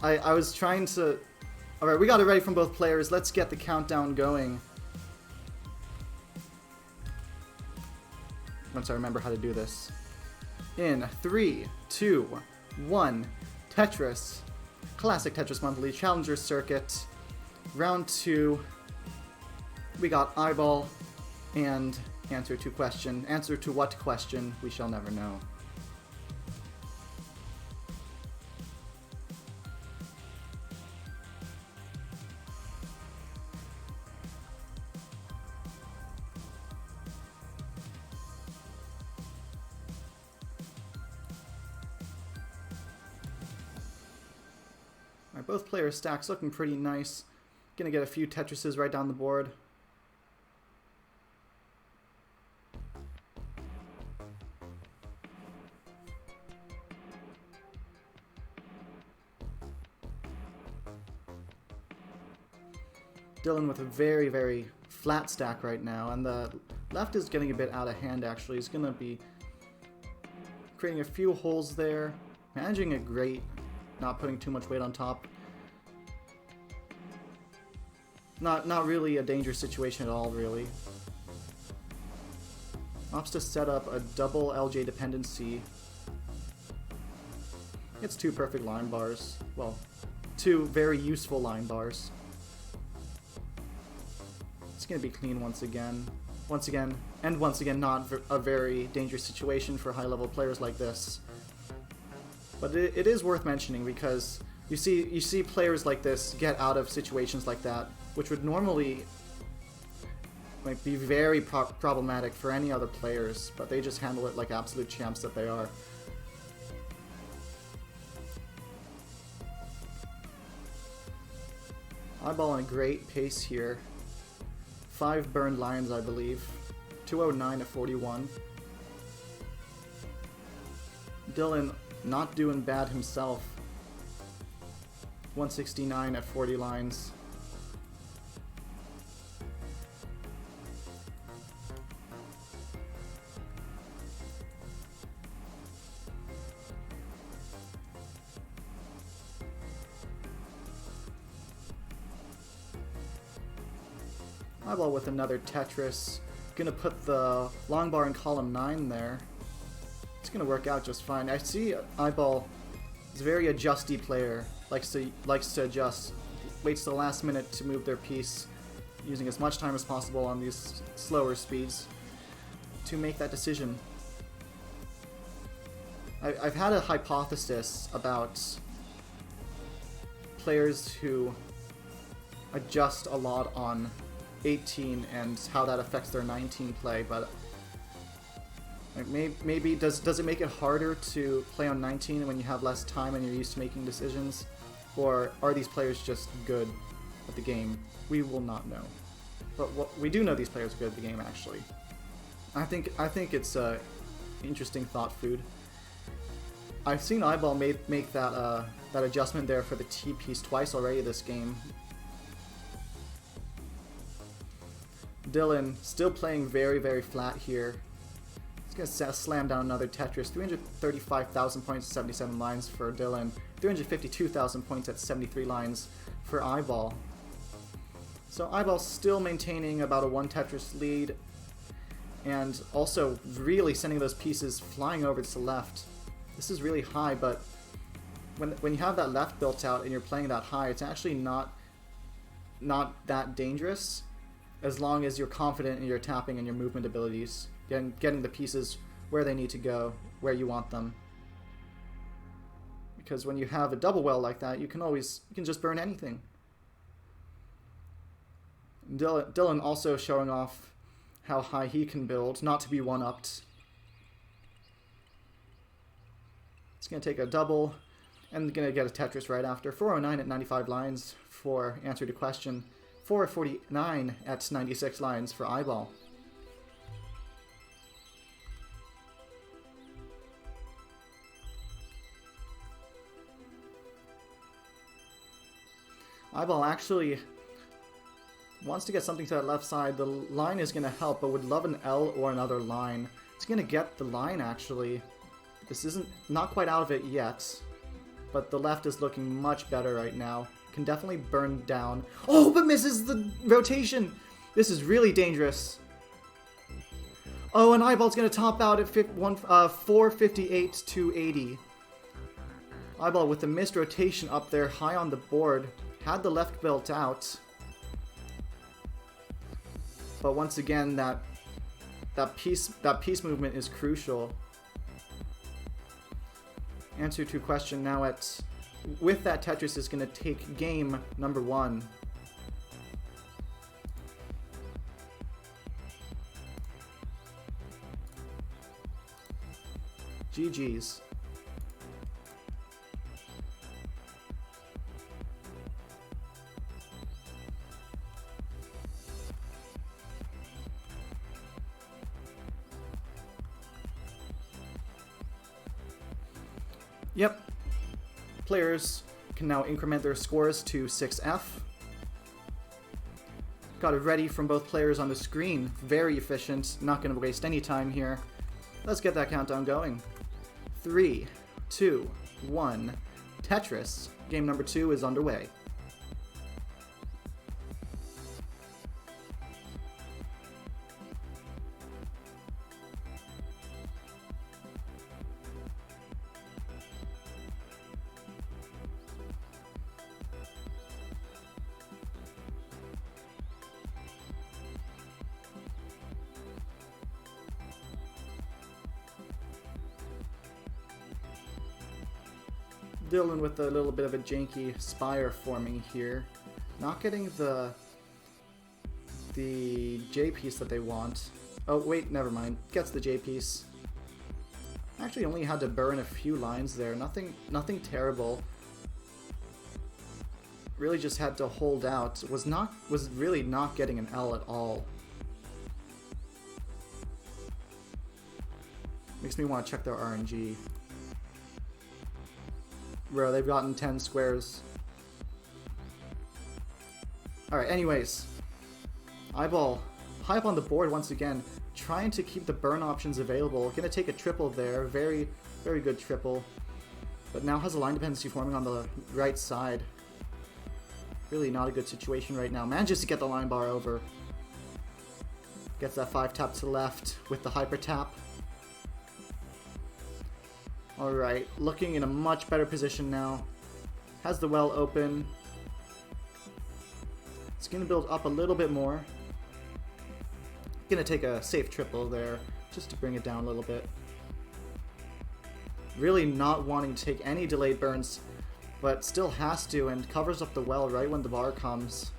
I was trying to... Alright, we got it ready from both players. Let's get the countdown going. Once I remember how to do this. In 3, 2, 1. Tetris. Classic Tetris Monthly. Challenger Circuit. Round 2. We got iBall. And answer to question. Answer to what question? We shall never know. Both players' stacks looking pretty nice. Gonna get a few Tetrises right down the board. Dillan with a very, very flat stack right now, and the left is getting a bit out of hand actually. He's gonna be creating a few holes there, managing it great, not putting too much weight on top. Not really a dangerous situation at all, really. Opts to set up a double LJ dependency. It's 2 perfect line bars. Well, 2 very useful line bars. It's going to be clean once again. Once again, not a very dangerous situation for high-level players like this. But it is worth mentioning because you see players like this get out of situations like that, which would normally be very problematic for any other players, but they just handle it like absolute champs that they are. iBall on a great pace here. 5 burned lines, I believe. 209 at 41. Dillan not doing bad himself. 169 at 40 lines. iBall with another Tetris. Gonna put the long bar in column 9 there. It's gonna work out just fine. I see iBall is a very adjusty player. Likes to adjust. Waits till the last minute to move their piece, using as much time as possible on these slower speeds to make that decision. I've had a hypothesis about players who adjust a lot on 18 and how that affects their 19 play, but maybe does it make it harder to play on 19 when you have less time and you're used to making decisions, or are these players just good at the game? We will not know, but we do know these players are good at the game. Actually, I think it's interesting thought food. I've seen iBall make that adjustment there for the T piece twice already this game. Dillan still playing very, very flat here. He's gonna slam down another Tetris. 335,000 points at 77 lines for Dillan. 352,000 points at 73 lines for iBall. So iBall still maintaining about a 1 Tetris lead, and also really sending those pieces flying over to the left. This is really high, but when you have that left built out and you're playing that high, it's actually not that dangerous, as long as you're confident in your tapping and your movement abilities, getting the pieces where they need to go, where you want them. Because when you have a double well like that, you can just burn anything. Dillan also showing off how high he can build, not to be one-upped. It's going to take a double, and going to get a Tetris right after. 409 at 95 lines for answer to question. 449 at 96 lines for iBall. iBall actually wants to get something to that left side. The line is going to help, but would love an L or another line. It's going to get the line, actually. This isn't not quite out of it yet. but the left is looking much better right now. Can definitely burn down. Oh, but misses the rotation! This is really dangerous. Oh, and iBall's going to top out at 458 to 80. iBall with the missed rotation up there high on the board. Had the left built out. But once again, that piece movement is crucial. Answer to question now with that Tetris is going to take game number 1. GG's. Yep. Players can now increment their scores to 6F. Got it ready from both players on the screen. Very efficient. Not going to waste any time here. Let's get that countdown going. 3, 2, 1. Tetris. Game number 2 is underway. Dillan with a little bit of a janky spire forming here. Not getting the J piece that they want. Oh wait, never mind. Gets the J piece. Actually only had to burn a few lines there. Nothing terrible. Really just had to hold out. Was really not getting an L at all. Makes me want to check their RNG. Bro, they've gotten 10 squares. Alright, anyways. iBall high up on the board once again, trying to keep the burn options available. Gonna take a triple there. Very, very good triple. But now has a line dependency forming on the right side. Really not a good situation right now. Manages to get the line bar over. Gets that 5 tap to the left with the hyper tap. Alright, looking in a much better position now. Has the well open. It's going to build up a little bit more. Going to take a safe triple there, just to bring it down a little bit. Really not wanting to take any delayed burns, but still has to, and covers up the well right when the bar comes.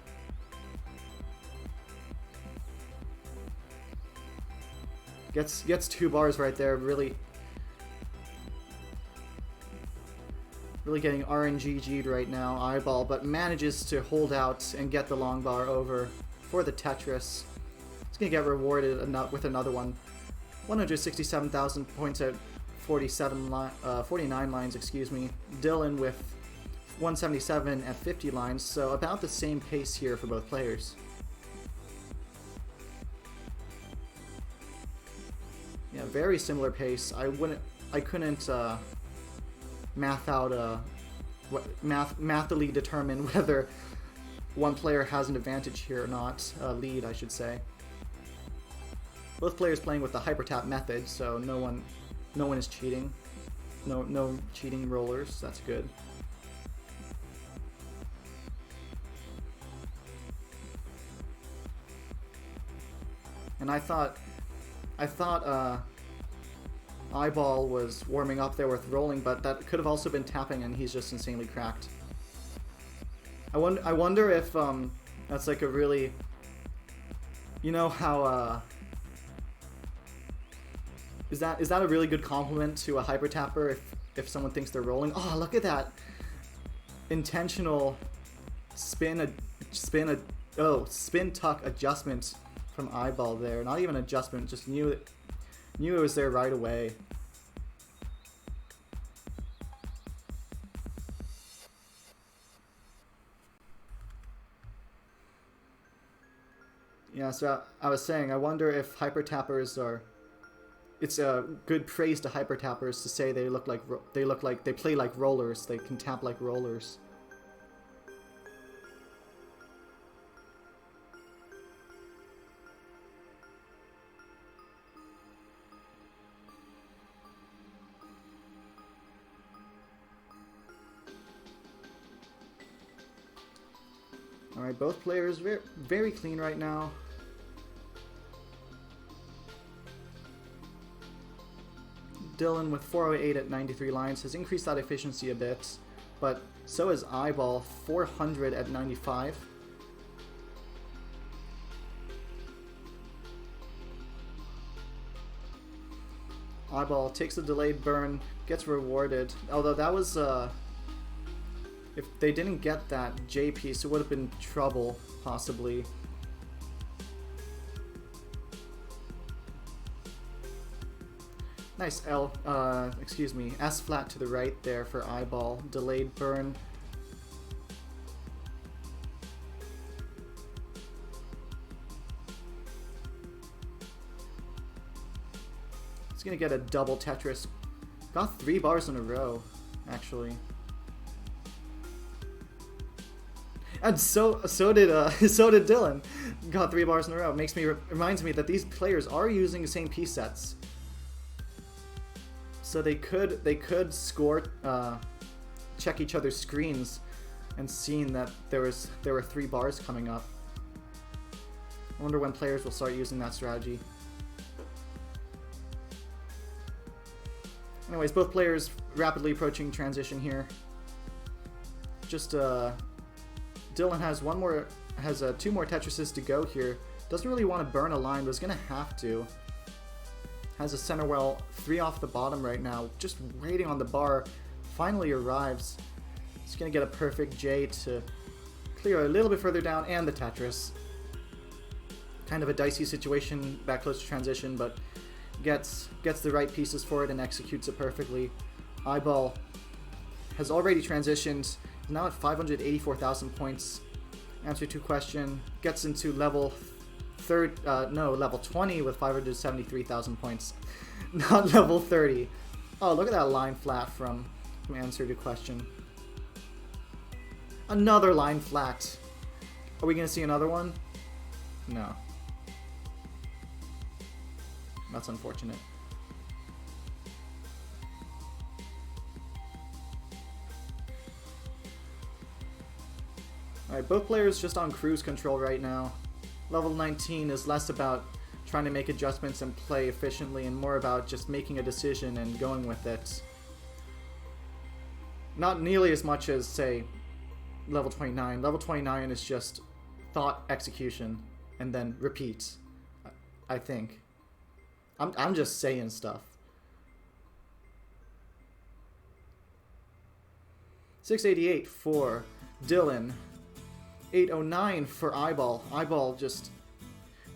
Gets 2 bars right there, really getting RNG'd right now, iBall, but manages to hold out and get the long bar over for the Tetris. It's going to get rewarded with another one. 167,000 points at 49 lines, excuse me. Dillan with 177 at 50 lines, so about the same pace here for both players. Yeah, very similar pace. I couldn't mathily determine whether one player has an advantage here or not. Lead, I should say. Both players playing with the hyper tap method, so no one is cheating. No cheating rollers. That's good. And I thought iBall was warming up there with rolling, but that could have also been tapping, and he's just insanely cracked. I wonder if that's like a really, you know how is that a really good compliment to a hyper tapper if someone thinks they're rolling? Oh, look at that intentional spin tuck adjustment from iBall there. Not even adjustment, just knew it was there right away. Yeah, so I was saying, I wonder if hyper tappers are it's a good praise to hyper tappers to say they play like rollers. They can tap like rollers. All right, both players very, very clean right now. Dillan with 408 at 93 lines has increased that efficiency a bit, but so has iBall, 400 at 95. iBall takes the delayed burn, gets rewarded, although that was, if they didn't get that J piece, it would have been trouble, possibly. Nice S flat to the right there for iBall. Delayed burn. He's gonna get a double Tetris. Got 3 bars in a row, actually. And so did Dillan. Got 3 bars in a row. Reminds me that these players are using the same piece sets. So they could score, check each other's screens, and seeing that there were 3 bars coming up. I wonder when players will start using that strategy. Anyways, both players rapidly approaching transition here. Just Dillan has 2 more Tetrises to go here. Doesn't really want to burn a line, but is gonna have to. Has a center well 3 off the bottom right now, just waiting on the bar. Finally arrives. He's gonna get a perfect J to clear a little bit further down, and the Tetris. Kind of a dicey situation back close to transition, but gets the right pieces for it and executes it perfectly. iBall has already transitioned, now at 584,000 points. Answer to question, gets into level 20 with 573,000 points. Not level 30. Oh, look at that line flat from answer to question. Another line flat. Are we gonna see another one? No. That's unfortunate. Alright, both players just on cruise control right now. Level 19 is less about trying to make adjustments and play efficiently and more about just making a decision and going with it. Not nearly as much as, say, level 29. Level 29 is just thought, execution, and then repeat, I think. I'm just saying stuff. 688 for Dillan. 809 for iBall. iBall just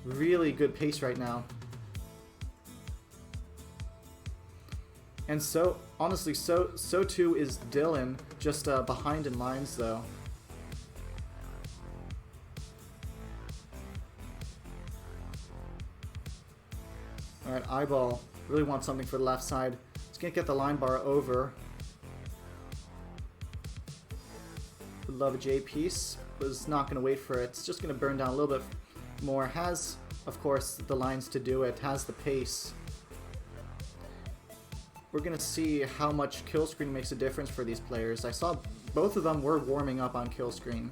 really good pace right now. And so, honestly, so too is Dillan, just behind in lines though. Alright, iBall really wants something for the left side. He's gonna get the line bar over. Would love a J piece. Was not going to wait for it. It's just going to burn down a little bit more. Has, of course, the lines to do it. Has the pace. We're going to see how much kill screen makes a difference for these players. I saw both of them were warming up on kill screen.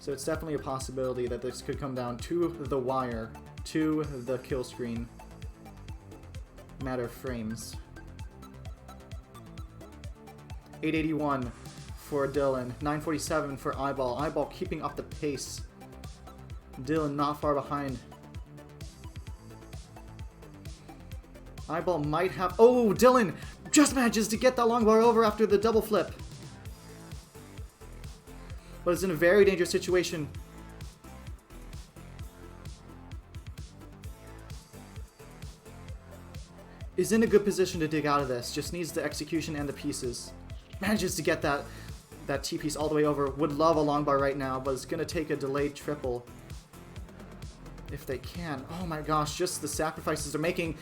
So it's definitely a possibility that this could come down to the wire, to the kill screen. Matter of frames. 881. For Dillan, 947 for iBall. iBall keeping up the pace. Dillan not far behind. iBall might have... Oh, Dillan just manages to get that long bar over after the double flip. But it's in a very dangerous situation. Is in a good position to dig out of this. Just needs the execution and the pieces. Manages to get that T-piece all the way over. Would love a long bar right now, but it's going to take a delayed triple. if they can. Oh my gosh, just the sacrifices are making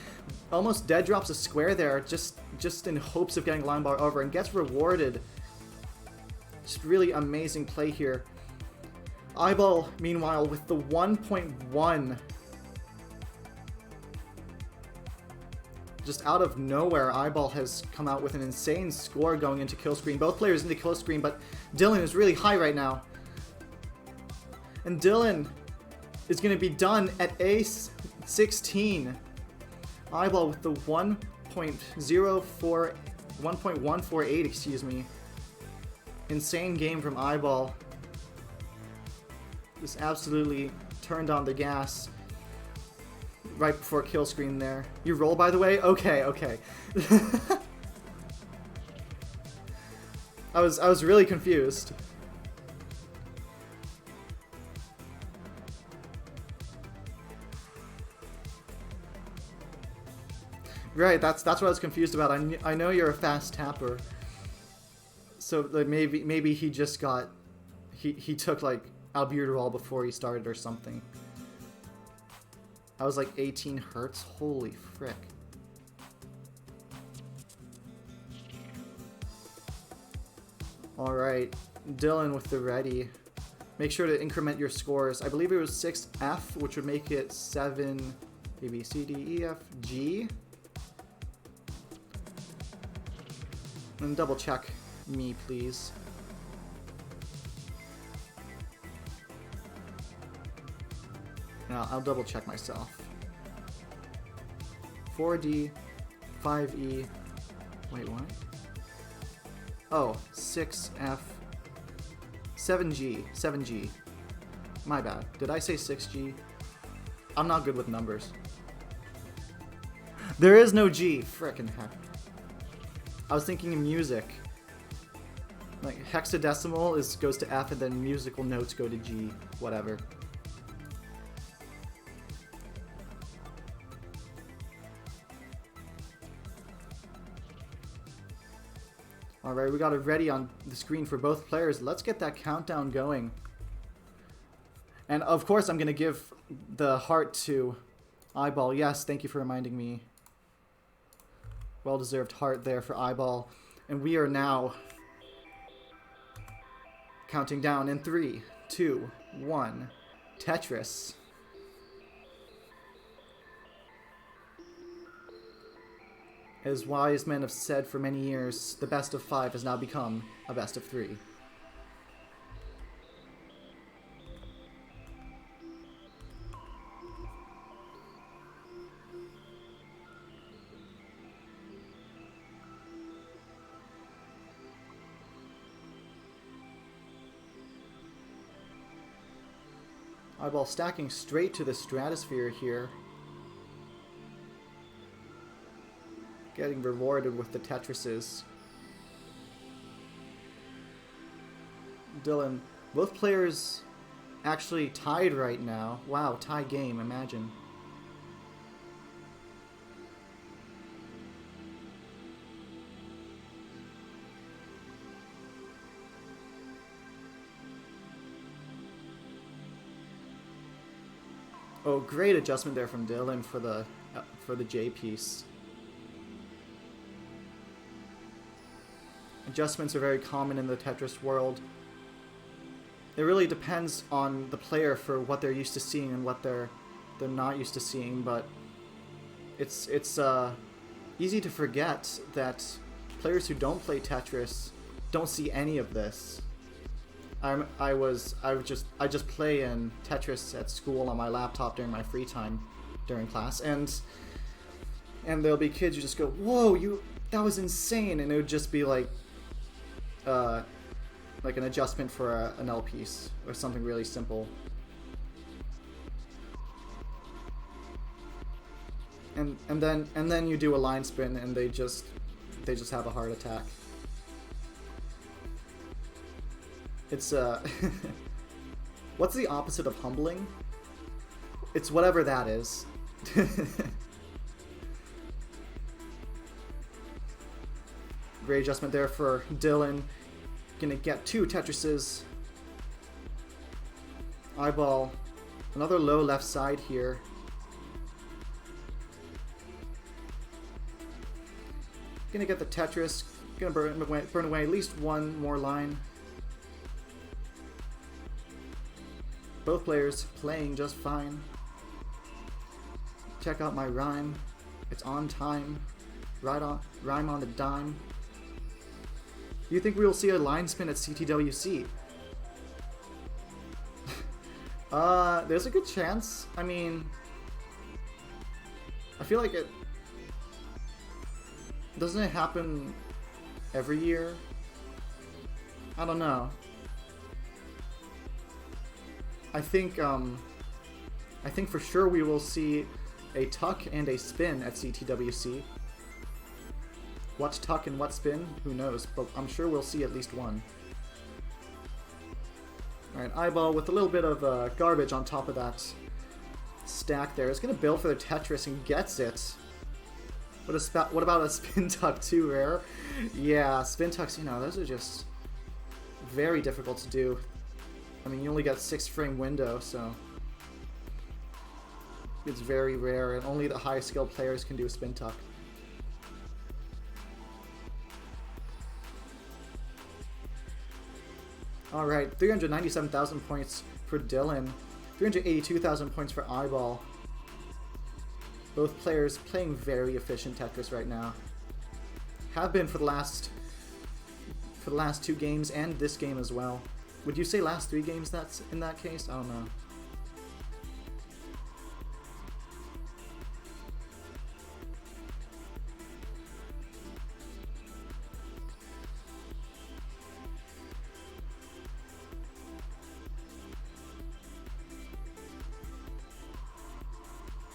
almost dead drops a square there, just in hopes of getting line bar over, and gets rewarded. Just really amazing play here. iBall, meanwhile, with the 1.1. Just out of nowhere, iBall has come out with an insane score going into kill screen. Both players into kill screen, but Dillan is really high right now. And Dillan is going to be done at ace 16. iBall with the 1.148, excuse me. Insane game from iBall. Just absolutely turned on the gas right before kill screen there. You roll, by the way? Okay, okay. I was really confused. Right, that's what I was confused about. I know you're a fast tapper. So like maybe he just got he took like albuterol before he started or something. I was like 18 hertz. Holy frick. Alright, Dillan with the ready. Make sure to increment your scores. I believe it was 6F, which would make it 7 A, B, C, D, E, F, G. And double check me, please. Now, I'll double check myself. 4D, 5E, wait, what? Oh, 6F, 7G, 7G. My bad. Did I say 6G? I'm not good with numbers. There is no G, frickin' heck. I was thinking in music. Like, hexadecimal goes to F and then musical notes go to G, whatever. Alright, we got it ready on the screen for both players. Let's get that countdown going. And of course I'm going to give the heart to iBall. Yes, thank you for reminding me. Well-deserved heart there for iBall. And we are now counting down in 3, 2, 1. Tetris. As wise men have said for many years, the best of 5 has now become a best of 3. iBall stacking straight to the stratosphere here. Getting rewarded with the Tetrises. Dillan, both players actually tied right now. Wow, tie game, imagine. Oh, great adjustment there from Dillan for the J piece. Adjustments are very common in the Tetris world. It really depends on the player for what they're used to seeing and what they're not used to seeing, but it's easy to forget that players who don't play Tetris don't see any of this. I just play in Tetris at school on my laptop during my free time during class, and there'll be kids who just go, "Whoa, that was insane," and it would just be like an adjustment for an L piece or something really simple. And then you do a line spin and they just have a heart attack. It's what's the opposite of humbling? It's whatever that is. Great adjustment there for Dillan. Gonna get 2 Tetrises. iBall Another low left side here. Gonna get the Tetris. Gonna burn away at least one more line. Both players playing just fine. Check out my rhyme. It's on time. Rhyme on the dime. Do you think we will see a line spin at CTWC? There's a good chance. I mean, I feel like it... Doesn't it happen every year? I don't know. I think for sure we will see a tuck and a spin at CTWC. What tuck and what spin? Who knows, but I'm sure we'll see at least one. Alright, iBall with a little bit of garbage on top of that stack there. It's going to build for the Tetris and gets it. What about a spin tuck too, Rare? Yeah, spin tucks, you know, those are just very difficult to do. I mean, you only got 6-frame window, so it's very rare, and only the high skilled players can do a spin tuck. Alright, 397,000 points for Dillan, 382,000 points for iBall. Both players playing very efficient Tetris right now. Have been for the last 2 games and this game as well. Would you say last 3 games that's in that case? I don't know.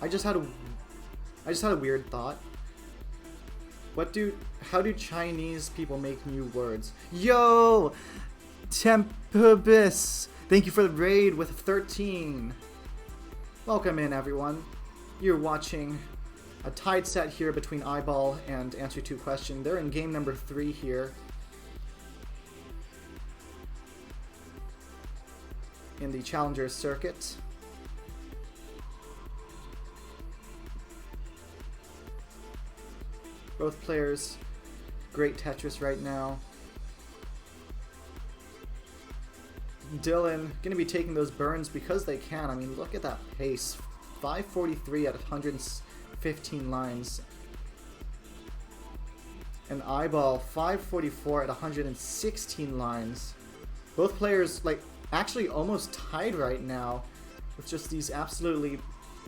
I just had a weird thought. How do Chinese people make new words? Yo! Tempubis! Thank you for the raid with 13. Welcome in, everyone. You're watching a tied set here between iBall and Answer 2 Question. They're in game number 3 here. In the Challenger circuit. Both players, great Tetris right now. Dillan going to be taking those burns because they can. I mean, look at that pace. 543 at 115 lines. And iBall, 544 at 116 lines. Both players, like, actually almost tied right now with just these absolutely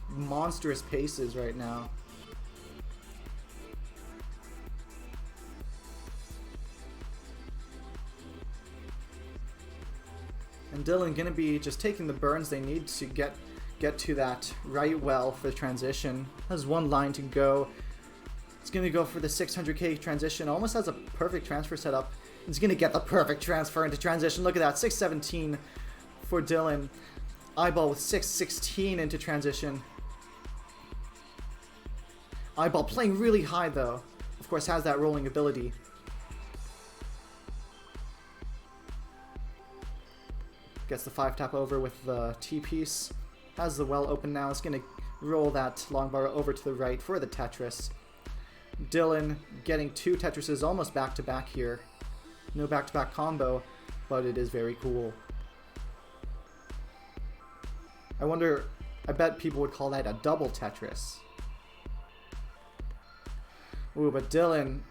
monstrous paces right now. And Dillan going to be just taking the burns they need to get to that right well for the transition. Has one line to go. It's going to go for the 600k transition. Almost has a perfect transfer setup. He's going to get the perfect transfer into transition. Look at that, 617 for Dillan. iBall with 616 into transition. iBall playing really high though. Of course, has that rolling ability. Gets the 5-tap over with the T-piece. Has the well open now. It's going to roll that long bar over to the right for the Tetris. Dillan getting 2 Tetrises almost back-to-back here. No back-to-back combo, but it is very cool. I bet people would call that a double Tetris. Ooh, but Dillan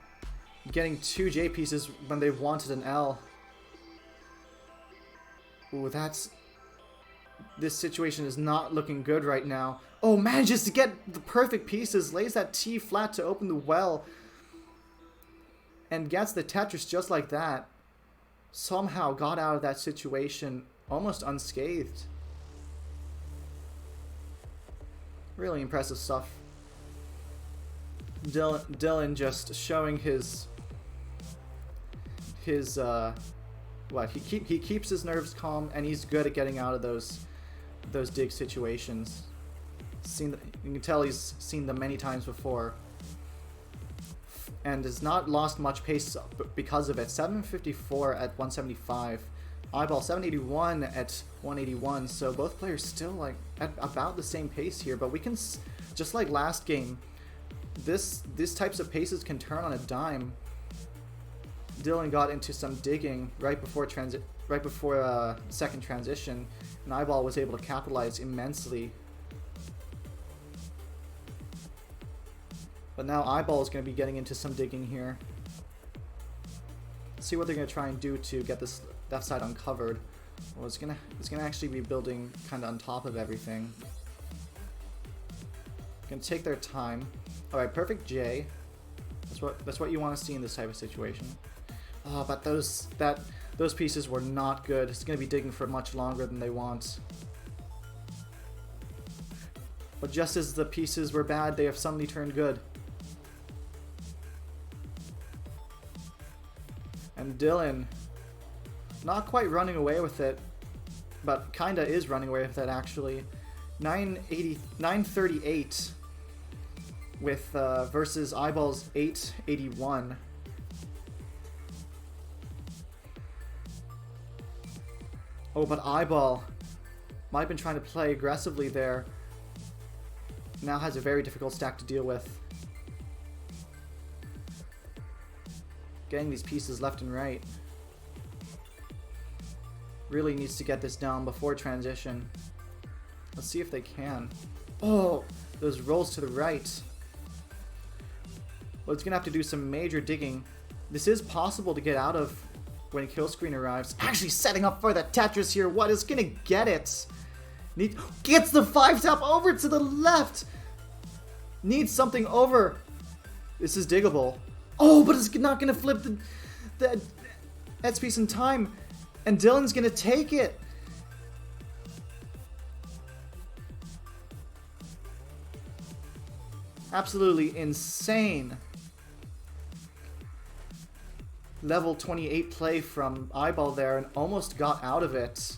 getting 2 J pieces when they wanted an L. Ooh, this situation is not looking good right now. Oh, manages to get the perfect pieces, lays that T flat to open the well, and gets the Tetris just like that. Somehow got out of that situation almost unscathed. Really impressive stuff. Dillan just showing his what he keeps his nerves calm, and he's good at getting out of those dig situations. You can tell he's seen them many times before, and has not lost much pace because of it. 754 at 175 iBall 781 at 181, so both players still like at about the same pace here, but we can, just like last game, these types of paces can turn on a dime. Dillan got into some digging right before second transition, and iBall was able to capitalize immensely. But now iBall is going to be getting into some digging here. Let's see what they're going to try and do to get this left side uncovered. Well, it's gonna actually be building kind of on top of everything. Gonna take their time. All right, perfect J. That's what you want to see in this type of situation. Oh, but those pieces were not good. It's gonna be digging for much longer than they want. But just as the pieces were bad, they have suddenly turned good. And Dillan, not quite running away with it, but kinda is running away with it actually. 938 with versus iBall's 881. Oh, but iBall might have been trying to play aggressively there. Now has a very difficult stack to deal with. Getting these pieces left and right. Really needs to get this down before transition. Let's see if they can. Oh, those rolls to the right. Well, it's gonna have to do some major digging. This is possible to get out of when kill screen arrives. Actually setting up for the Tetris here. What is gonna get it? Gets the 5-tap over to the left. Needs something over. This is diggable. Oh, but it's not gonna flip the Ed's piece in time. And Dillan's gonna take it. Absolutely insane. Level 28 play from iBall there and almost got out of it.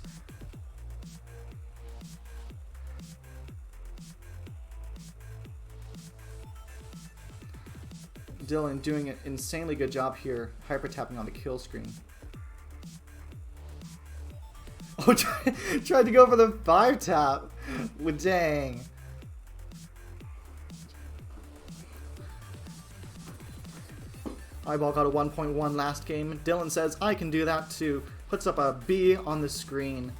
Dillan doing an insanely good job here, hyper tapping on the kill screen. Oh, tried to go for the 5-tap. Well, dang. iBall got a 1.1 last game. Dillan says, I can do that too. Puts up a B on the screen.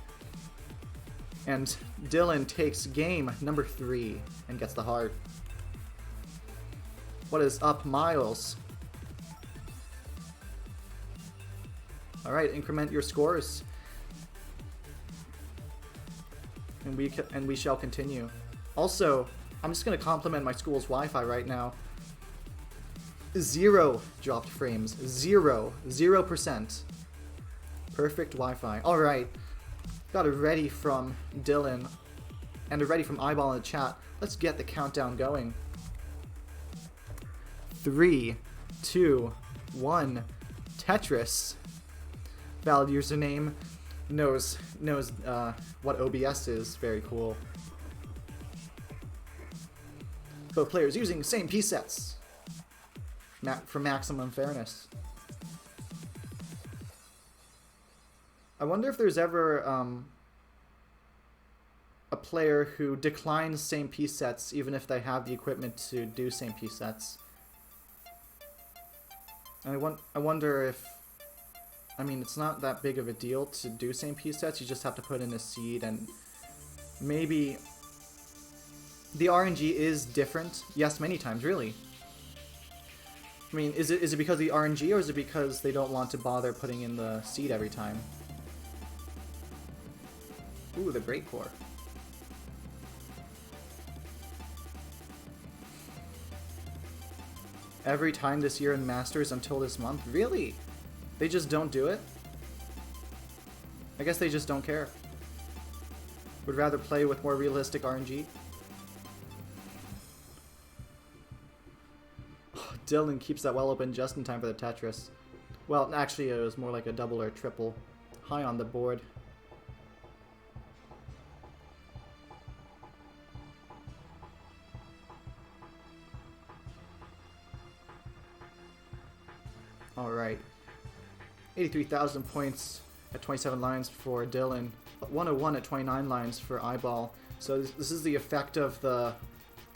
And Dillan takes game number 3 and gets the heart. What is up, Miles? Alright, increment your scores. And we shall continue. Also, I'm just going to compliment my school's Wi-Fi right now. 0 dropped frames. 0%. Perfect Wi-Fi. Alright. Got a ready from Dillan and a ready from iBall in the chat. Let's get the countdown going. 3, 2, 1. Tetris. Valid username. Knows what OBS is. Very cool. Both players using same piece sets. For maximum fairness. I wonder if there's ever a player who declines same piece sets even if they have the equipment to do same piece sets. And I wonder if, I mean, it's not that big of a deal to do same piece sets. You just have to put in a seed, and maybe the RNG is different. Yes, many times, really. I mean, is it because of the RNG, or is it because they don't want to bother putting in the seed every time? Ooh, the break core. Every time this year in Masters until this month? Really? They just don't do it? I guess they just don't care. Would rather play with more realistic RNG? Dillan keeps that well open just in time for the Tetris. Well, actually it was more like a double or triple. High on the board. Alright. 83,000 points at 27 lines for Dillan, 101 at 29 lines for iBall. So this is the effect of the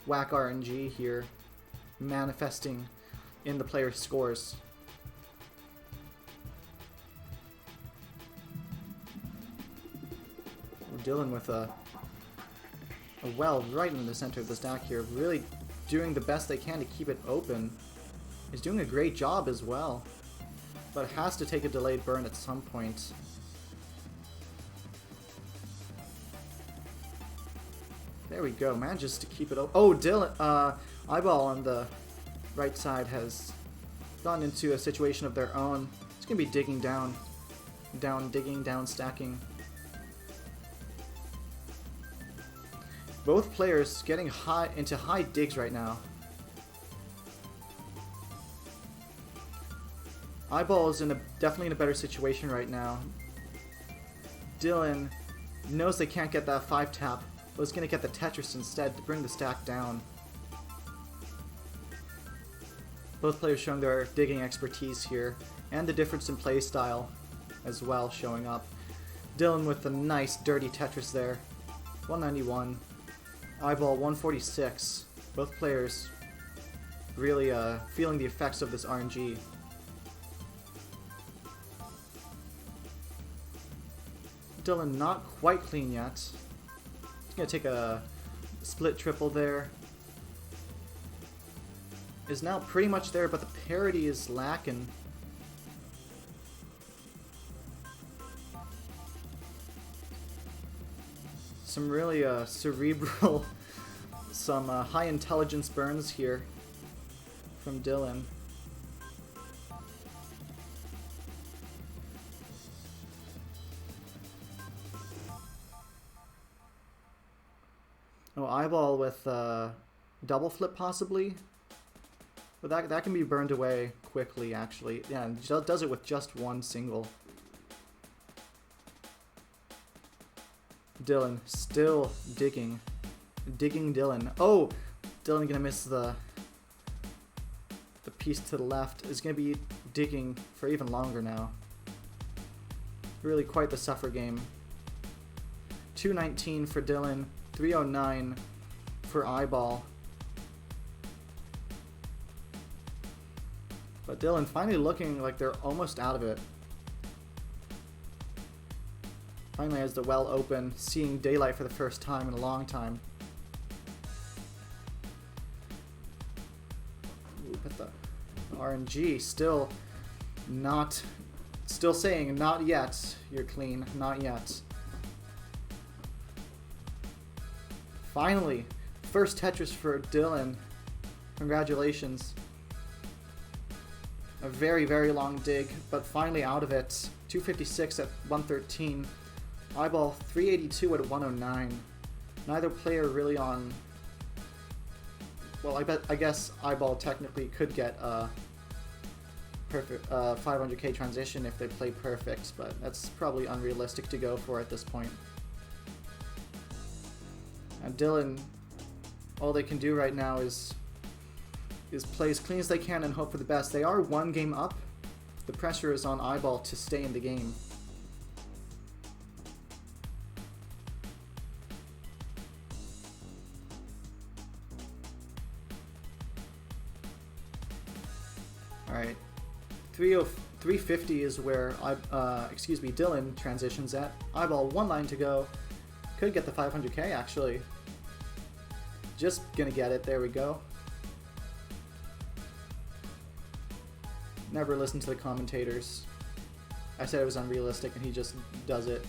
whack RNG here manifesting in the player's scores. Dillan with a well right in the center of the stack here, really doing the best they can to keep it open. He's doing a great job as well, but has to take a delayed burn at some point. There we go, manages to keep it open. Oh, Dillan, iBall on the right side has gone into a situation of their own. It's gonna be digging down, digging, down, stacking. Both players getting into high digs right now. iBall is definitely in a better situation right now. Dillan knows they can't get that 5-tap, but is going to get the Tetris instead to bring the stack down. Both players showing their digging expertise here, and the difference in play style as well showing up. Dillan with a nice dirty Tetris there. 191. iBall 146. Both players really feeling the effects of this RNG. Dillan not quite clean yet. He's gonna take a split triple there. Is now pretty much there, but the parity is lacking. Some really cerebral, some high intelligence burns here from Dillan. Oh, iBall with double flip possibly. But that can be burned away quickly, actually. Yeah, and does it with just one single. Dillan still digging. Digging Dillan. Oh! Dillan gonna miss the piece to the left. Is gonna be digging for even longer now. Really quite the suffer game. 219 for Dillan. 309 for iBall. But Dillan finally looking like they're almost out of it. Finally has the well open, seeing daylight for the first time in a long time. Ooh, but the RNG still saying not yet. You're clean, not yet. Finally, first Tetris for Dillan. Congratulations. A very, very long dig, but finally out of it. 256 at 113. iBall 382 at 109. Neither player really on... Well, I guess iBall technically could get a perfect 500k transition if they play perfect, but that's probably unrealistic to go for at this point. And Dillan, all they can do right now is play as clean as they can and hope for the best. They are one game up. The pressure is on iBall to stay in the game. Alright. 350 is where Dillan transitions at. iBall 1 line to go. Could get the 500k actually. Just gonna get it. There we go. Never listen to the commentators. I said it was unrealistic and he just does it.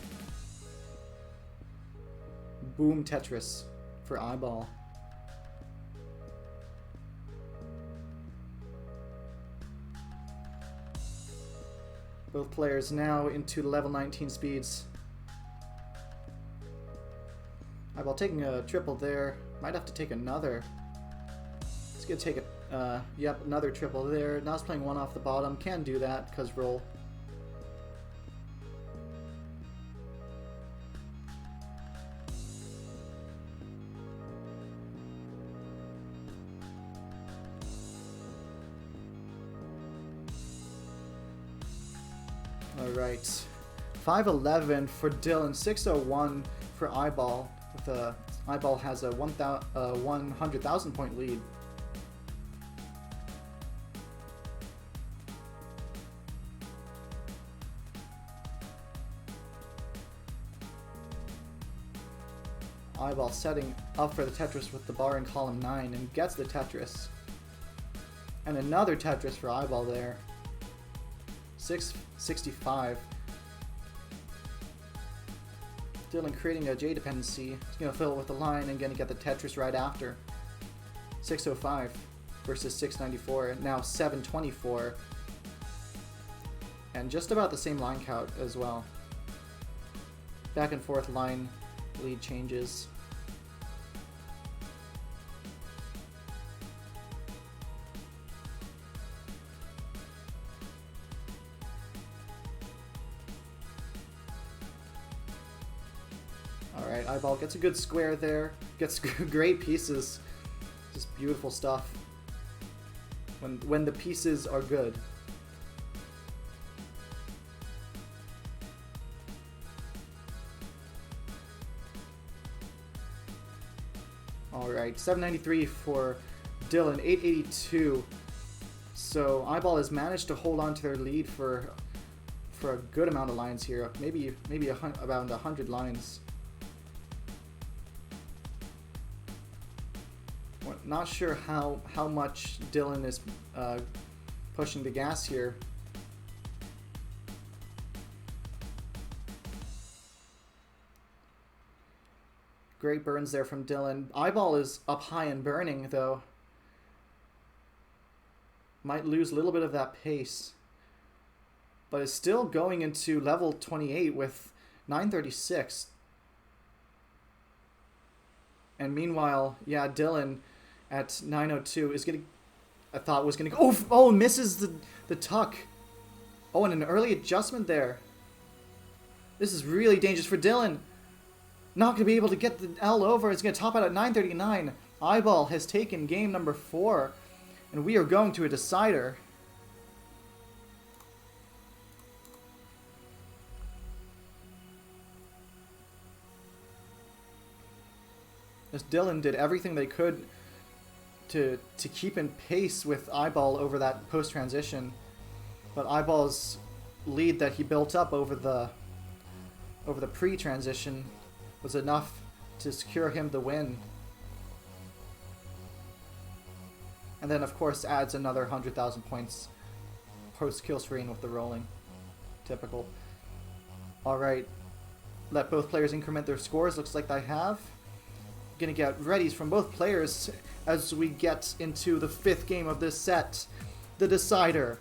Boom Tetris for iBall. Both players now into level 19 speeds. iBall taking a triple there. Might have to take another. It's gonna take a yep, another triple there. Now it's playing one off the bottom. Can do that because roll. Alright. 511 for Dillan, 601 for iBall. With a iBall has a 100,000 point lead. iBall setting up for the Tetris with the bar in column 9 and gets the Tetris. And another Tetris for iBall there. 665. Dillan creating a J dependency. He's going to fill it with the line and going to get the Tetris right after. 605 versus 694. Now 724. And just about the same line count as well. Back and forth line lead changes. Alright, iBall gets a good square there. Gets great pieces. Just beautiful stuff. When the pieces are good. Alright, 793 for Dillan, 882. So iBall has managed to hold on to their lead for a good amount of lines here. Maybe about 100 lines. Not sure how much Dillan is pushing the gas here. Great burns there from Dillan. iBall is up high and burning, though. Might lose a little bit of that pace. But is still going into level 28 with 936. And meanwhile, yeah, Dillan at 902 is going to... I thought was going to go... Oh, misses the tuck. Oh, and an early adjustment there. This is really dangerous for Dillan. Not going to be able to get the L over. It's going to top out at 939. iBall has taken game number 4. And we are going to a decider. As Dillan did everything they could to keep in pace with iBall over that post-transition. But iBall's lead that he built up over the pre-transition was enough to secure him the win. And then, of course, adds another 100,000 points post-kill screen with the rolling. Typical. Alright. Let both players increment their scores. Looks like they have. Gonna get readies from both players as we get into the 5th game of this set. The decider.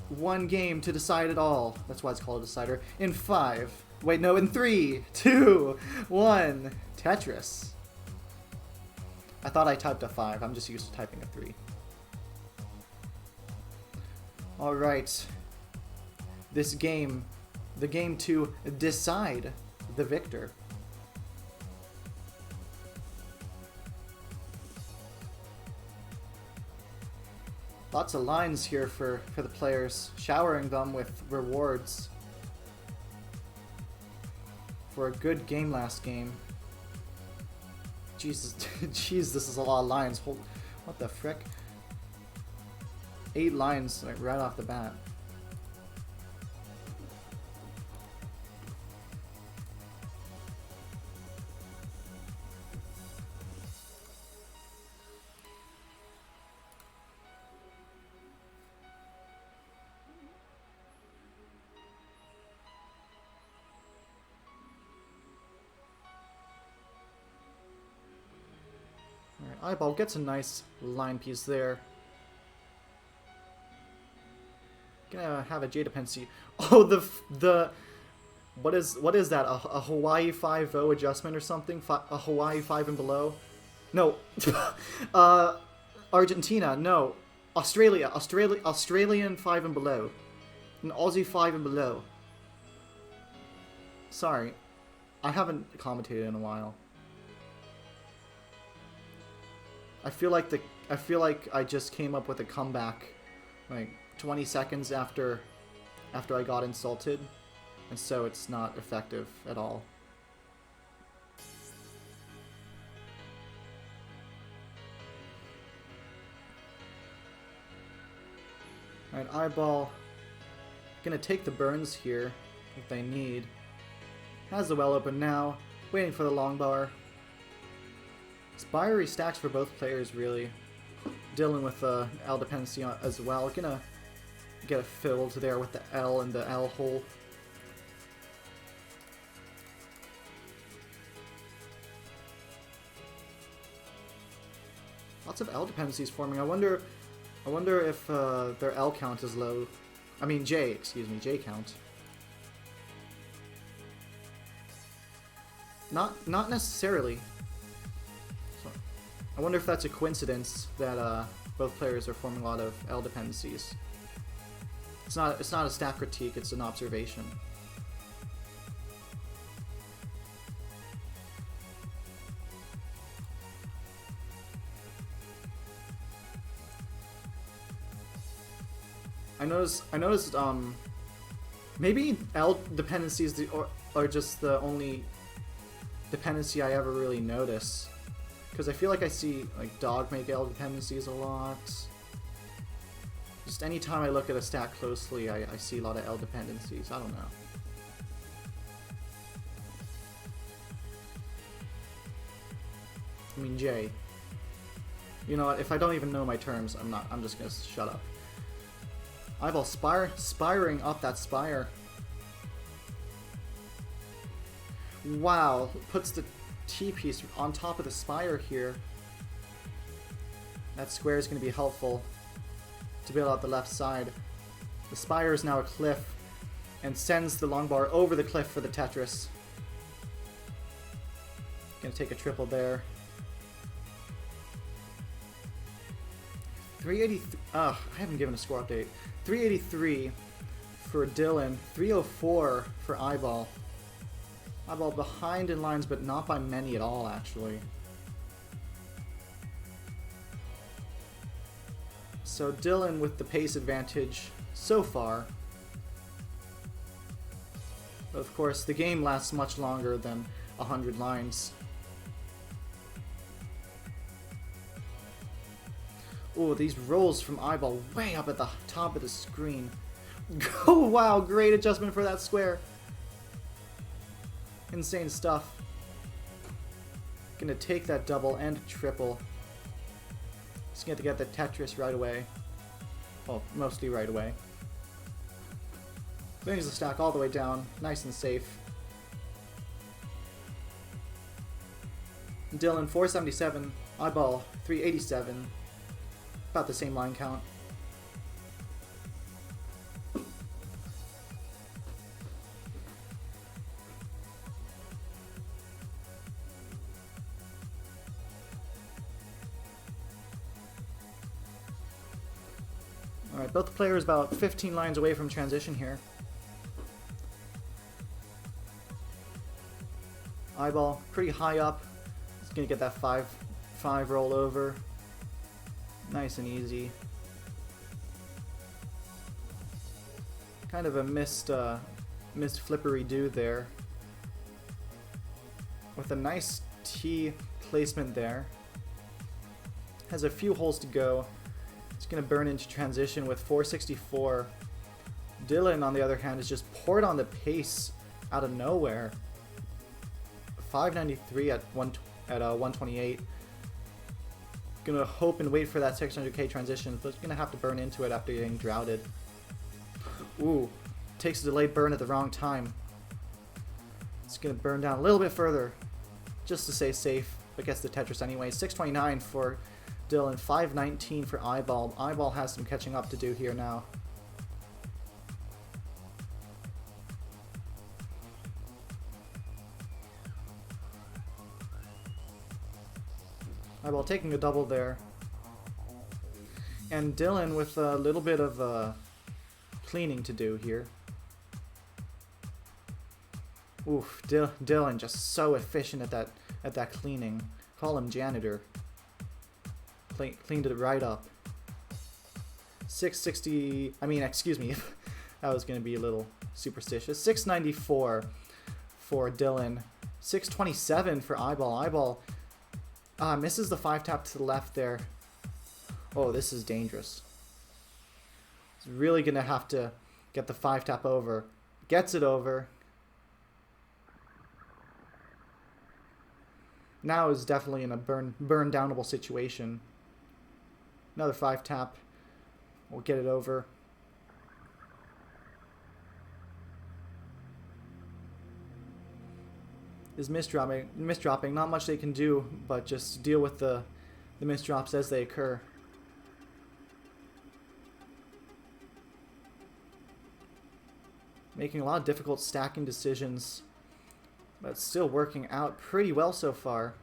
One game to decide it all. That's why it's called a decider. In 5. Wait, no, in 3, 2, 1. Tetris. I thought I typed a 5. I'm just used to typing a 3. Alright. This game. The game to decide the victor. Lots of lines here for the players, showering them with rewards for a good game last game. Jesus, jeez, this is a lot of lines. What the frick? 8 lines like right off the bat. iBall gets a nice line piece there. Gonna have a J dependency. Oh, the what is that? A Hawaii 5-0 adjustment or something? A Hawaii 5 and below? No. Argentina. No. Australian 5 and below. An Aussie 5 and below. Sorry, I haven't commentated in a while. I feel like I just came up with a comeback, like 20 seconds after I got insulted. and so it's not effective at all. Alright, iBall gonna take the burns here if they need. Has the well open now, waiting for the long bar. Spire stacks for both players really. Dillan with the L dependency as well. Gonna get it filled there with the L and the L hole. Lots of L dependencies forming. I wonder if their L count is low. I mean J count. Not necessarily. So, I wonder if that's a coincidence that both players are forming a lot of L dependencies. It's not a stack critique, it's an observation. I noticed maybe L dependencies are just the only dependency I ever really notice, because I feel like I see like dog make L dependencies a lot. Just anytime I look at a stack closely, I see a lot of L dependencies. I don't know. I mean J. You know what? If I don't even know my terms, I'm just gonna shut up. iBall spiring up that spire. Wow, puts the T-piece on top of the spire here. That square is going to be helpful to bail out the left side. The spire is now a cliff and sends the long bar over the cliff for the Tetris. Gonna take a triple there. 383. I haven't given a score update. 383 for Dillan. 304 for iBall. iBall behind in lines, but not by many at all, actually. So Dillan with the pace advantage so far. But of course, the game lasts much longer than 100 lines. Oh, these rolls from iBall way up at the top of the screen. Oh, wow, great adjustment for that square. Insane stuff. Gonna take that double and triple. Just gonna get the Tetris right away. Well, mostly right away. Brings the stack all the way down, nice and safe. Dillan 477, iBall 387. About the same line count. Alright, both players about 15 lines away from transition here. iBall pretty high up. He's gonna get that 5-5 roll over. Nice and easy. Kind of a missed flippery do there. With a nice T placement there. Has a few holes to go. It's going to burn into transition with 464. Dillan, on the other hand, is just poured on the pace out of nowhere. 593 at 128. Gonna hope and wait for that 600k transition, but it's gonna have to burn into it after getting droughted. Ooh, takes a delayed burn at the wrong time. It's gonna burn down a little bit further, just to stay safe, but gets the Tetris anyway. 629 for Dillan, 519 for iBall. iBall has some catching up to do here now. iBall taking a double there. And Dillan with a little bit of cleaning to do here. Oof, Dillan just so efficient at that cleaning. Call him janitor. Cleaned it right up. 660. I mean, excuse me. That was gonna be a little superstitious. 694 for Dillan. 627 for iBall. iBall misses the 5-tap to the left there. Oh, this is dangerous. He's really going to have to get the 5-tap over. Gets it over. Now is definitely in a burn downable situation. Another 5-tap. We'll get it over. Is misdropping. Not much they can do, but just deal with the misdrops as they occur. Making a lot of difficult stacking decisions, but still working out pretty well so far.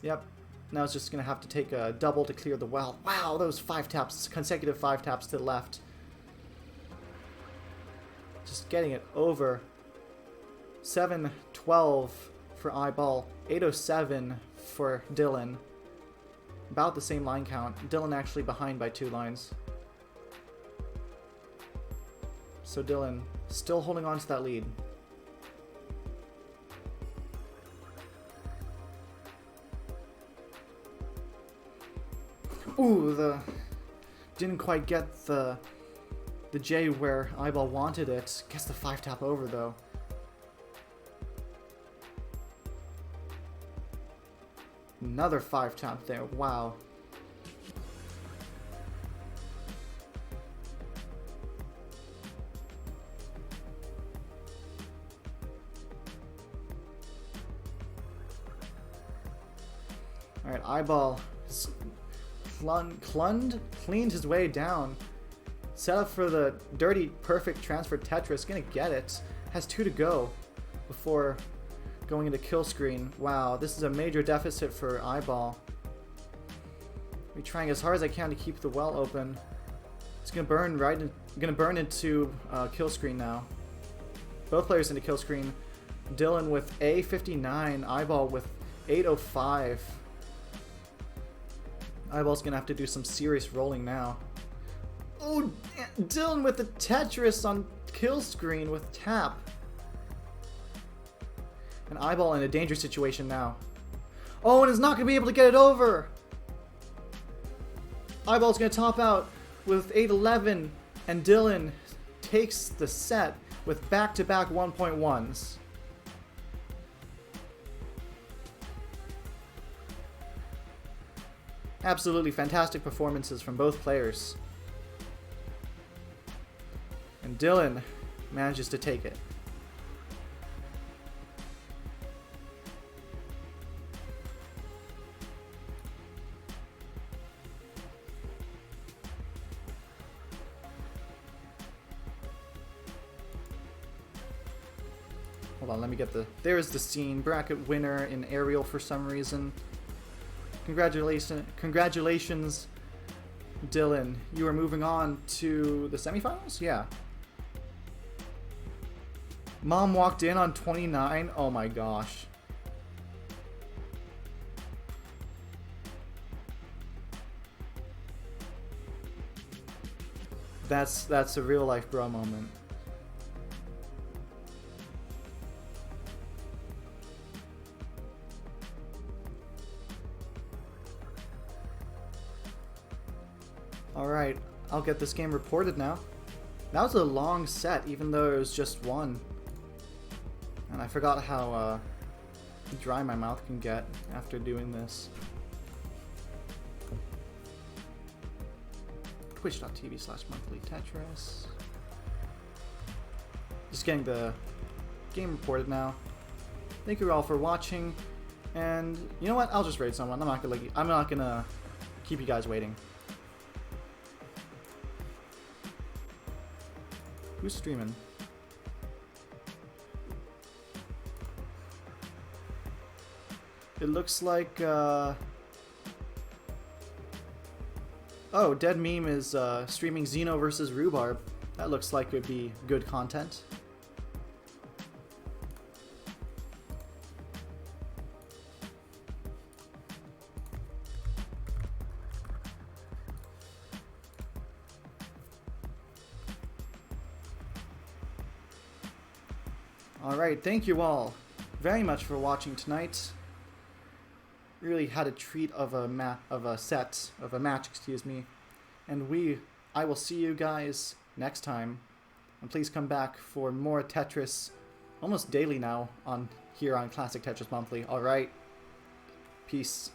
Yep. Now it's just going to have to take a double to clear the well. Wow, those 5-taps, consecutive 5-taps to the left. Just getting it over. 712 for iBall. 807 for Dillan. About the same line count. Dillan actually behind by 2 lines. So Dillan still holding on to that lead. Ooh, didn't quite get the J where iBall wanted it. Gets the 5-tap over though. Another 5-tap there. Wow. Alright, iBall cleaned his way down. Set up for the dirty, perfect transfer Tetris. Gonna get it. Has 2 to go before going into kill screen. Wow, this is a major deficit for iBall. Be trying as hard as I can to keep the well open. It's gonna burn into kill screen now. Both players into kill screen. Dillan with A59, iBall with 805. iBall's gonna have to do some serious rolling now. Oh, Dillan with the Tetris on kill screen with tap. And iBall in a dangerous situation now. Oh, and is not gonna be able to get it over. iBall's gonna top out with 811, and Dillan takes the set with back-to-back 1.1s. Absolutely fantastic performances from both players. And Dillan manages to take it. Hold on, let me get the... There's the scene. Bracket winner in aerial for some reason. Congratulations, Dillan. You are moving on to the semifinals? Yeah. Mom walked in on 29. Oh my gosh. That's a real life bro moment. Alright, I'll get this game reported now. That was a long set, even though it was just one. And I forgot how dry my mouth can get after doing this. Twitch.tv/monthly Tetris. Just getting the game reported now. Thank you all for watching. And you know what? I'll just raid someone. I'm not gonna keep you guys waiting. Who's streaming? It looks like, oh, Dead Meme is streaming Xeno versus Rhubarb. That looks like it would be good content. Alright, thank you all very much for watching tonight. Really had a treat of a match, excuse me. And I will see you guys next time. And please come back for more Tetris, almost daily now, here on Classic Tetris Monthly. Alright, peace.